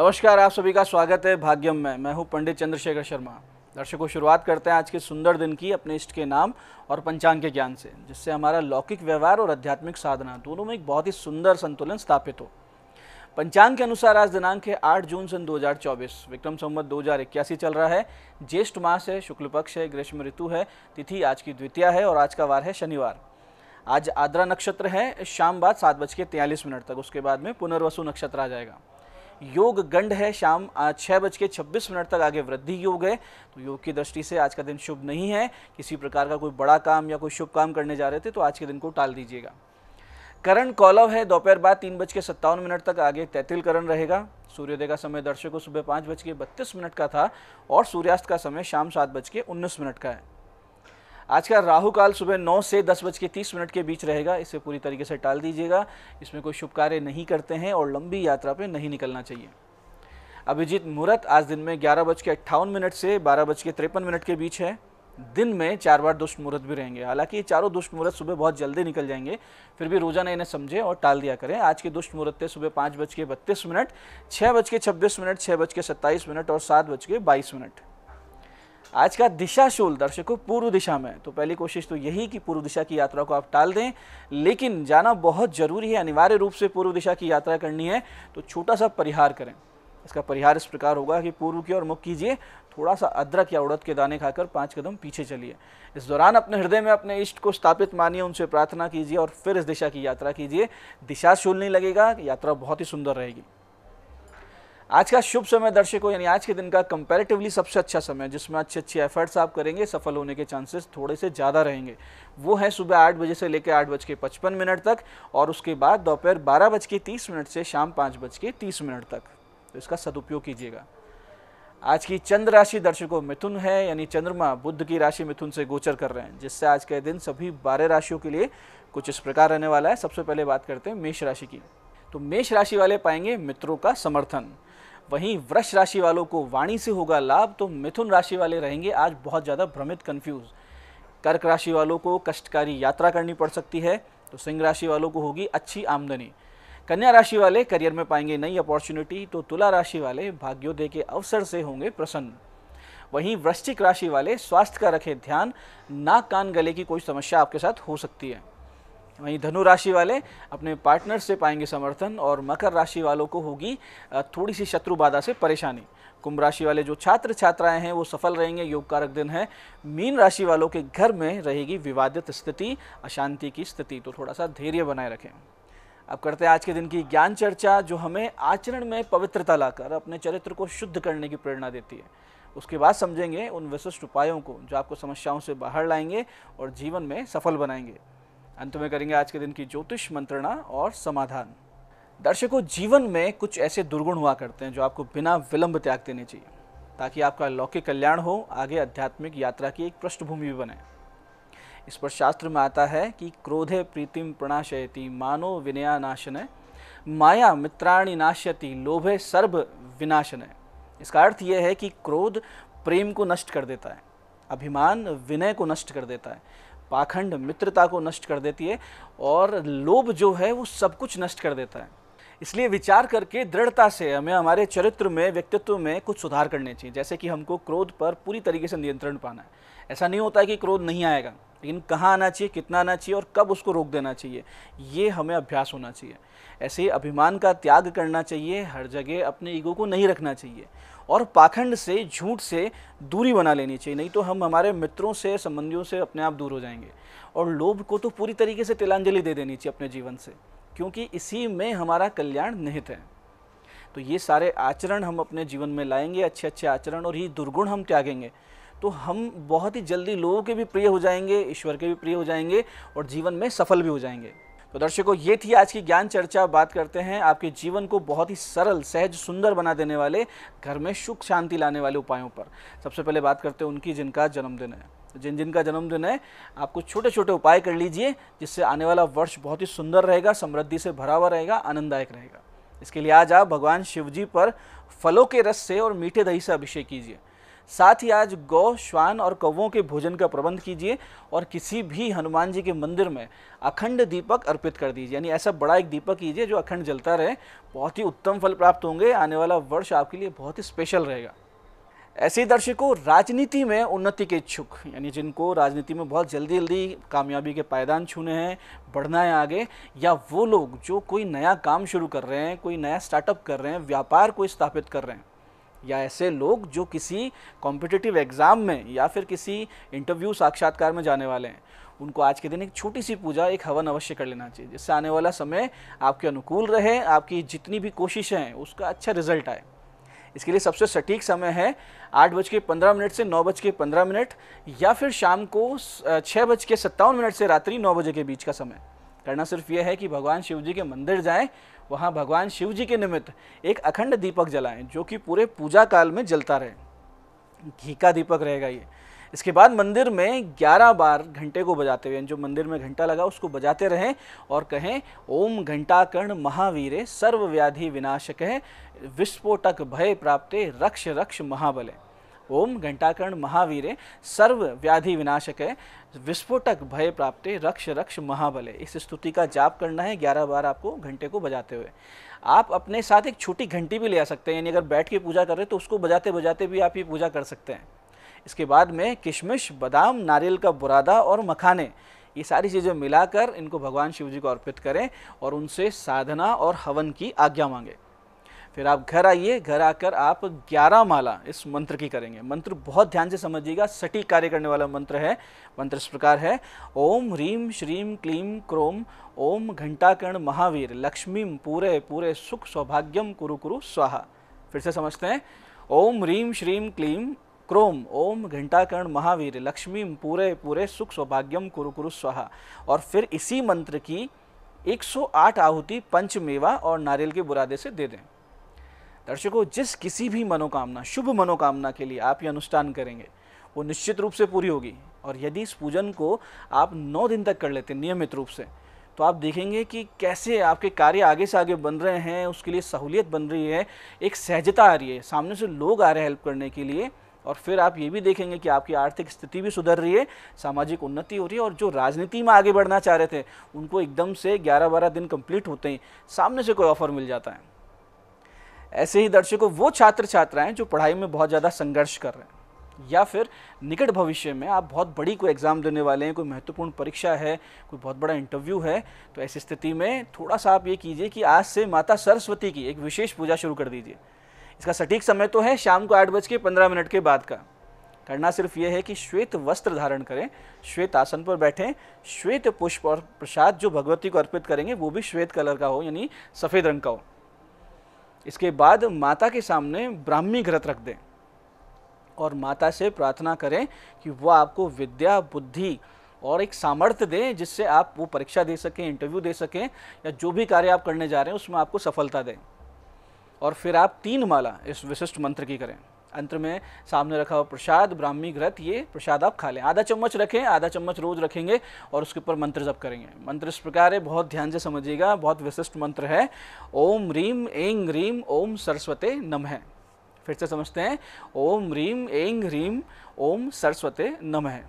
नमस्कार, आप सभी का स्वागत है भाग्यम में। मैं हूं पंडित चंद्रशेखर शर्मा। दर्शकों, शुरुआत करते हैं आज के सुंदर दिन की अपने इष्ट के नाम और पंचांग के ज्ञान से, जिससे हमारा लौकिक व्यवहार और आध्यात्मिक साधना दोनों में एक बहुत ही सुंदर संतुलन स्थापित हो। पंचांग के अनुसार आज दिनांक है 8 जून सन 2024, विक्रम संवत 2081 चल रहा है। ज्येष्ठ मास है, शुक्ल पक्ष है, ग्रीष्म ऋतु है, तिथि आज की द्वितीया है और आज का वार है शनिवार। आज आद्रा नक्षत्र है शाम बाद 7:43 तक, उसके बाद में पुनर्वसु नक्षत्र आ जाएगा। योग गंड है शाम 6:26 तक, आगे वृद्धि योग है। तो योग की दृष्टि से आज का दिन शुभ नहीं है। किसी प्रकार का कोई बड़ा काम या कोई शुभ काम करने जा रहे थे तो आज के दिन को टाल दीजिएगा। करण कौलव है दोपहर बाद 3:57 तक, आगे तैतिल करण रहेगा। सूर्योदय का समय दर्शकों सुबह 5:32 का था और सूर्यास्त का समय शाम 7:19 का है। आज का राहु काल सुबह 9 से 10:30 के बीच रहेगा। इसे पूरी तरीके से टाल दीजिएगा। इसमें कोई शुभ कार्य नहीं करते हैं और लंबी यात्रा पे नहीं निकलना चाहिए। अभिजीत मुहूर्त आज दिन में 11:58 से 12:53 के बीच है। दिन में 4 बार दुष्ट मुहूर्त भी रहेंगे। हालांकि ये चारों दुष्ट मुहूर्त सुबह बहुत जल्दी निकल जाएंगे, फिर भी रोजाना इन्हें समझें और टाल दिया करें। आज के दुष्ट मुहूर्त सुबह 5:32, 6:26, 6:27 और 7:22। आज का दिशाशूल दर्शकों पूर्व दिशा में। तो पहली कोशिश तो यही कि पूर्व दिशा की यात्रा को आप टाल दें, लेकिन जाना बहुत जरूरी है, अनिवार्य रूप से पूर्व दिशा की यात्रा करनी है तो छोटा सा परिहार करें। इसका परिहार इस प्रकार होगा कि पूर्व की ओर मुख कीजिए, थोड़ा सा अदरक या उड़द के दाने खाकर 5 कदम पीछे चलिए। इस दौरान अपने हृदय में अपने इष्ट को स्थापित मानिए, उनसे प्रार्थना कीजिए और फिर इस दिशा की यात्रा कीजिए। दिशाशूल नहीं लगेगा, यात्रा बहुत ही सुंदर रहेगी। आज का शुभ समय दर्शकों, यानी आज के दिन का कंपैरेटिवली सबसे अच्छा समय, जिसमें अच्छे एफर्ट्स आप करेंगे, सफल होने के चांसेस थोड़े से ज़्यादा रहेंगे, वो है सुबह 8 बजे से लेकर 8:55 तक और उसके बाद दोपहर 12:30 से शाम 5:30 तक। तो इसका सदुपयोग कीजिएगा। आज की चंद्र राशि दर्शकों मिथुन है, यानी चंद्रमा बुध की राशि मिथुन से गोचर कर रहे हैं, जिससे आज के दिन सभी 12 राशियों के लिए कुछ इस प्रकार रहने वाला है। सबसे पहले बात करते हैं मेष राशि की। तो मेष राशि वाले पाएंगे मित्रों का समर्थन। वहीं वृष राशि वालों को वाणी से होगा लाभ। तो मिथुन राशि वाले रहेंगे आज बहुत ज़्यादा भ्रमित, कंफ्यूज। कर्क राशि वालों को कष्टकारी यात्रा करनी पड़ सकती है। तो सिंह राशि वालों को होगी अच्छी आमदनी। कन्या राशि वाले करियर में पाएंगे नई अपॉर्चुनिटी। तो तुला राशि वाले भाग्योदय के अवसर से होंगे प्रसन्न। वहीं वृश्चिक राशि वाले स्वास्थ्य का रखें ध्यान, नाक कान गले की कोई समस्या आपके साथ हो सकती है। वहीं धनु राशि वाले अपने पार्टनर से पाएंगे समर्थन और मकर राशि वालों को होगी थोड़ी सी शत्रु बाधा से परेशानी। कुंभ राशि वाले जो छात्र छात्राएं हैं वो सफल रहेंगे, योग कारक दिन है। मीन राशि वालों के घर में रहेगी विवादित स्थिति, अशांति की स्थिति, तो थोड़ा सा धैर्य बनाए रखें। अब करते हैं आज के दिन की ज्ञान चर्चा, जो हमें आचरण में पवित्रता लाकर अपने चरित्र को शुद्ध करने की प्रेरणा देती है। उसके बाद समझेंगे उन विशिष्ट उपायों को जो आपको समस्याओं से बाहर लाएंगे और जीवन में सफल बनाएंगे। अंत में करेंगे आज के दिन की ज्योतिष मंत्रणा और समाधान। दर्शकों, जीवन में कुछ ऐसे दुर्गुण हुआ करते हैं जो आपको बिना विलंब त्याग देने चाहिए, ताकि आपका लौकिक कल्याण हो, आगे आध्यात्मिक यात्रा की एक पृष्ठभूमि भी बने। इस पर शास्त्र में आता है कि क्रोधे प्रीतिम प्रणाशयति मानो विनया नाशने, माया मित्राणि नाश्यति लोभे सर्व विनाशने। इसका अर्थ यह है कि क्रोध प्रेम को नष्ट कर देता है, अभिमान विनय को नष्ट कर देता है, पाखंड मित्रता को नष्ट कर देती है और लोभ जो है वो सब कुछ नष्ट कर देता है। इसलिए विचार करके दृढ़ता से हमें हमारे चरित्र में, व्यक्तित्व में कुछ सुधार करने चाहिए। जैसे कि हमको क्रोध पर पूरी तरीके से नियंत्रण पाना है। ऐसा नहीं होता है कि क्रोध नहीं आएगा, लेकिन कहाँ आना चाहिए, कितना आना चाहिए और कब उसको रोक देना चाहिए, ये हमें अभ्यास होना चाहिए। ऐसे ही अभिमान का त्याग करना चाहिए, हर जगह अपने ईगो को नहीं रखना चाहिए और पाखंड से, झूठ से दूरी बना लेनी चाहिए। नहीं तो हम हमारे मित्रों से, संबंधियों से अपने आप दूर हो जाएंगे। और लोभ को तो पूरी तरीके से तिलांजलि दे देनी चाहिए अपने जीवन से, क्योंकि इसी में हमारा कल्याण निहित है। तो ये सारे आचरण हम अपने जीवन में लाएंगे, अच्छे आचरण, और ये दुर्गुण हम त्यागेंगे तो हम बहुत ही जल्दी लोगों के भी प्रिय हो जाएंगे, ईश्वर के भी प्रिय हो जाएंगे और जीवन में सफल भी हो जाएंगे। तो दर्शकों, ये थी आज की ज्ञान चर्चा। बात करते हैं आपके जीवन को बहुत ही सरल, सहज, सुंदर बना देने वाले, घर में सुख शांति लाने वाले उपायों पर। सबसे पहले बात करते हैं उनकी जिनका जन्मदिन है। जिनका जन्मदिन है, आपको छोटे छोटे उपाय कर लीजिए, जिससे आने वाला वर्ष बहुत ही सुंदर रहेगा, समृद्धि से भरा हुआ रहेगा, आनंददायक रहेगा। इसके लिए आज आप भगवान शिव जी पर फलों के रस से और मीठे दही से अभिषेक कीजिए। साथ ही आज गौ, श्वान और कौवों के भोजन का प्रबंध कीजिए और किसी भी हनुमान जी के मंदिर में अखंड दीपक अर्पित कर दीजिए, यानी ऐसा बड़ा एक दीपक कीजिए जो अखंड जलता रहे। बहुत ही उत्तम फल प्राप्त होंगे। आने वाला वर्ष आपके लिए बहुत ही स्पेशल रहेगा। ऐसे ही दर्शकों, राजनीति में उन्नति के इच्छुक, यानी जिनको राजनीति में बहुत जल्दी जल्दी कामयाबी के पायदान छूने हैं, बढ़ना है आगे, या वो लोग जो कोई नया काम शुरू कर रहे हैं, कोई नया स्टार्टअप कर रहे हैं, व्यापार कोई स्थापित कर रहे हैं, या ऐसे लोग जो किसी कॉम्पिटिटिव एग्ज़ाम में या फिर किसी इंटरव्यू साक्षात्कार में जाने वाले हैं, उनको आज के दिन एक छोटी सी पूजा, एक हवन अवश्य कर लेना चाहिए, जिससे आने वाला समय आपके अनुकूल रहे, आपकी जितनी भी कोशिशें हैं उसका अच्छा रिजल्ट आए। इसके लिए सबसे सटीक समय है 8:15 से 9:15, या फिर शाम को 6:57 से रात्रि 9 बजे के बीच का समय। करना सिर्फ ये है कि भगवान शिव जी के मंदिर जाएं, वहाँ भगवान शिव जी के निमित्त एक अखंड दीपक जलाएं जो कि पूरे पूजा काल में जलता रहे। घी का दीपक रहेगा ये। इसके बाद मंदिर में 11 बार घंटे को बजाते हुए, जो मंदिर में घंटा लगा उसको बजाते रहें और कहें ओम घंटाकर्ण महावीरे सर्व व्याधि विनाशकः विस्फोटक भय प्राप्ते रक्ष रक्ष महाबले। ओम घंटाकर्ण महावीरे सर्व व्याधि विनाशकः विस्फोटक भय प्राप्ते रक्ष रक्ष महाबले। इस स्तुति का जाप करना है 11 बार आपको घंटे को बजाते हुए। आप अपने साथ एक छोटी घंटी भी ले आ सकते हैं, यानी अगर बैठ के पूजा कर रहे हैं तो उसको बजाते बजाते भी आप ये पूजा कर सकते हैं। इसके बाद में किशमिश, बादाम, नारियल का बुरादा और मखाने, ये सारी चीज़ें मिलाकर इनको भगवान शिव जी को अर्पित करें और उनसे साधना और हवन की आज्ञा मांगे। फिर आप घर आइए। घर आकर आप 11 माला इस मंत्र की करेंगे। मंत्र बहुत ध्यान से समझिएगा, सटीक कार्य करने वाला मंत्र है। मंत्र इस प्रकार है, ओम ह्रीम श्रीम क्लीम क्रोम ओम घंटाकर्ण महावीर लक्ष्मीम पूरे पूरे सुख सौभाग्यम कुरु कुरु स्वाहा। फिर से समझते हैं, ओम ह्रीम श्रीम क्लीम क्रोम ओम घंटाकर्ण महावीर लक्ष्मीम पूरे पूरे सुख सौभाग्यम कुरु कुरु स्वाहा। और फिर इसी मंत्र की 108 आहुति पंचमेवा और नारियल के बुरादे से दे दें। दर्शकों, जिस किसी भी मनोकामना, शुभ मनोकामना के लिए आप ये अनुष्ठान करेंगे वो निश्चित रूप से पूरी होगी। और यदि इस पूजन को आप 9 दिन तक कर लेते हैं नियमित रूप से, तो आप देखेंगे कि कैसे आपके कार्य आगे से आगे बन रहे हैं, उसके लिए सहूलियत बन रही है, एक सहजता आ रही है, सामने से लोग आ रहे हैं हेल्प करने के लिए। और फिर आप ये भी देखेंगे कि आपकी आर्थिक स्थिति भी सुधर रही है, सामाजिक उन्नति हो रही है। और जो राजनीति में आगे बढ़ना चाह रहे थे उनको एकदम से 11-12 दिन कंप्लीट होते ही सामने से कोई ऑफर मिल जाता है। ऐसे ही दर्शकों, वो छात्र छात्राएं जो पढ़ाई में बहुत ज़्यादा संघर्ष कर रहे हैं, या फिर निकट भविष्य में आप बहुत बड़ी कोई एग्ज़ाम देने वाले हैं, कोई महत्वपूर्ण परीक्षा है, कोई बहुत बड़ा इंटरव्यू है, तो ऐसी स्थिति में थोड़ा सा आप ये कीजिए कि आज से माता सरस्वती की एक विशेष पूजा शुरू कर दीजिए। इसका सटीक समय तो है शाम को 8:15 के बाद का। करना सिर्फ ये है कि श्वेत वस्त्र धारण करें, श्वेत आसन पर बैठें, श्वेत पुष्प और प्रसाद जो भगवती को अर्पित करेंगे वो भी श्वेत कलर का हो, यानी सफ़ेद रंग का हो। इसके बाद माता के सामने ब्राह्मी घृत रख दें और माता से प्रार्थना करें कि वो आपको विद्या, बुद्धि और एक सामर्थ्य दें जिससे आप वो परीक्षा दे सकें, इंटरव्यू दे सकें, या जो भी कार्य आप करने जा रहे हैं उसमें आपको सफलता दें। और फिर आप 3 माला इस विशिष्ट मंत्र की करें। अंत में सामने रखा हुआ प्रसाद, ब्राह्मी घृत, ये प्रसाद आप खा लें। आधा चम्मच रखें, आधा चम्मच रोज रखेंगे और उसके ऊपर मंत्र जप करेंगे। मंत्र इस प्रकार है, बहुत ध्यान से समझिएगा, बहुत विशिष्ट मंत्र है। ओम ह्रीम ऐं ह्रीम ओम सरस्वते नमः। फिर से समझते हैं, ओम ह्रीम ऐं ह्रीम ओम सरस्वते नमः।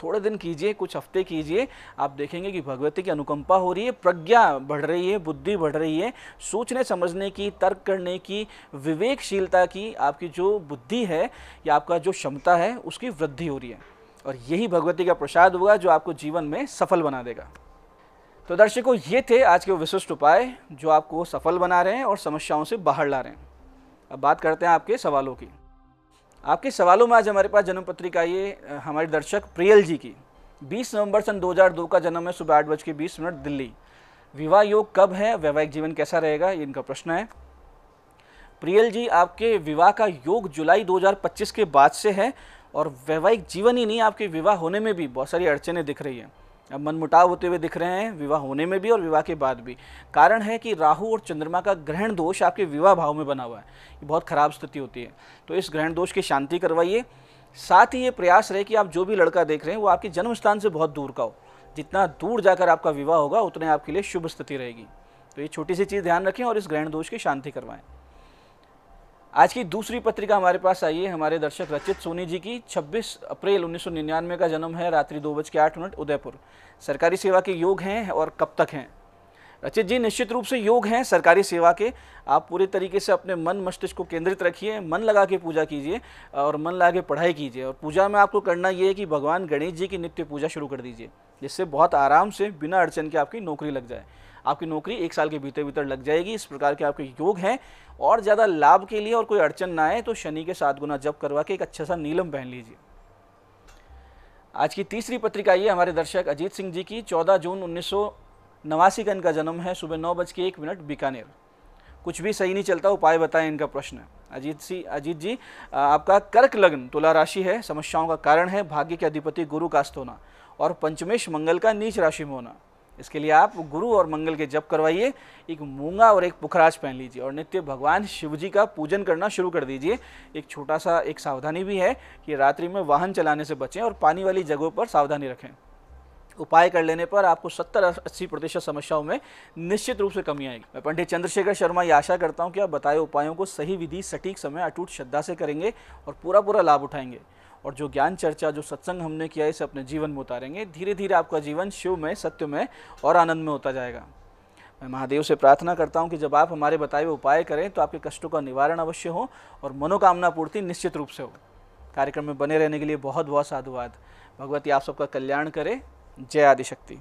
थोड़े दिन कीजिए, कुछ हफ्ते कीजिए, आप देखेंगे कि भगवती की अनुकंपा हो रही है, प्रज्ञा बढ़ रही है, बुद्धि बढ़ रही है, सोचने समझने की, तर्क करने की, विवेकशीलता की आपकी जो बुद्धि है या आपका जो क्षमता है उसकी वृद्धि हो रही है। और यही भगवती का प्रसाद होगा जो आपको जीवन में सफल बना देगा। तो दर्शकों, ये थे आज के विशिष्ट उपाय जो आपको सफल बना रहे हैं और समस्याओं से बाहर ला रहे हैं। अब बात करते हैं आपके सवालों की। आपके सवालों में आज हमारे पास जन्म पत्रिका ये हमारे दर्शक प्रियल जी की 20 नवंबर सन 2002 का जन्म है, सुबह 8:20 दिल्ली। विवाह योग कब है, वैवाहिक जीवन कैसा रहेगा, ये इनका प्रश्न है। प्रियल जी, आपके विवाह का योग जुलाई 2025 के बाद से है और वैवाहिक जीवन ही नहीं, आपके विवाह होने में भी बहुत सारी अड़चनें दिख रही हैं। अब मनमुटाव होते हुए दिख रहे हैं विवाह होने में भी और विवाह के बाद भी। कारण है कि राहु और चंद्रमा का ग्रहण दोष आपके विवाह भाव में बना हुआ है, ये बहुत खराब स्थिति होती है। तो इस ग्रहण दोष की शांति करवाइए। साथ ही ये प्रयास रहे कि आप जो भी लड़का देख रहे हैं वो आपके जन्म स्थान से बहुत दूर का हो। जितना दूर जाकर आपका विवाह होगा उतने आपके लिए शुभ स्थिति रहेगी। तो ये छोटी सी चीज़ ध्यान रखें और इस ग्रहण दोष की शांति करवाएं। आज की दूसरी पत्रिका हमारे पास आई है हमारे दर्शक रचित सोनी जी की। 26 अप्रैल 1999 का जन्म है, रात्रि 2:08 उदयपुर। सरकारी सेवा के योग हैं और कब तक हैं? रचित जी, निश्चित रूप से योग हैं सरकारी सेवा के। आप पूरे तरीके से अपने मन मस्तिष्क को केंद्रित रखिए, मन लगा के पूजा कीजिए और मन लगा के पढ़ाई कीजिए। और पूजा में आपको करना ये है कि भगवान गणेश जी की नित्य पूजा शुरू कर दीजिए, जिससे बहुत आराम से बिना अड़चन के आपकी नौकरी लग जाए। आपकी नौकरी 1 साल के भीतर भीतर लग जाएगी। इस प्रकार के आपके योग हैं। और ज़्यादा लाभ के लिए और कोई अड़चन ना आए तो शनि के 7 गुना जप करवा के एक अच्छा सा नीलम पहन लीजिए। आज की तीसरी पत्रिका ये हमारे दर्शक अजीत सिंह जी की। 14 जून 1989 का इनका जन्म है, सुबह 9:01 बीकानेर। कुछ भी सही नहीं चलता, उपाय बताएं, इनका प्रश्न है। अजीत जी, आपका कर्क लग्न तुला राशि है। समस्याओं का कारण है भाग्य के अधिपति गुरु का अस्त होना और पंचमेश मंगल का नीच राशि में होना। इसके लिए आप गुरु और मंगल के जप करवाइए, एक मूंगा और एक पुखराज पहन लीजिए और नित्य भगवान शिव जी का पूजन करना शुरू कर दीजिए। एक छोटा सा एक सावधानी भी है कि रात्रि में वाहन चलाने से बचें और पानी वाली जगहों पर सावधानी रखें। उपाय कर लेने पर आपको 70-80% समस्याओं में निश्चित रूप से कमी आएगी। मैं पंडित चंद्रशेखर शर्मा ये आशा करता हूँ कि आप बताए उपायों को सही विधि, सटीक समय, अटूट श्रद्धा से करेंगे और पूरा लाभ उठाएंगे। और जो ज्ञान चर्चा, जो सत्संग हमने किया, इसे अपने जीवन में उतारेंगे। धीरे धीरे आपका जीवन शिवमय, सत्यमय और आनंद में होता जाएगा। मैं महादेव से प्रार्थना करता हूँ कि जब आप हमारे बताए हुए उपाय करें तो आपके कष्टों का निवारण अवश्य हो और मनोकामना पूर्ति निश्चित रूप से हो। कार्यक्रम में बने रहने के लिए बहुत बहुत साधुवाद। भगवती आप सबका कल्याण करे। जय आदिशक्ति।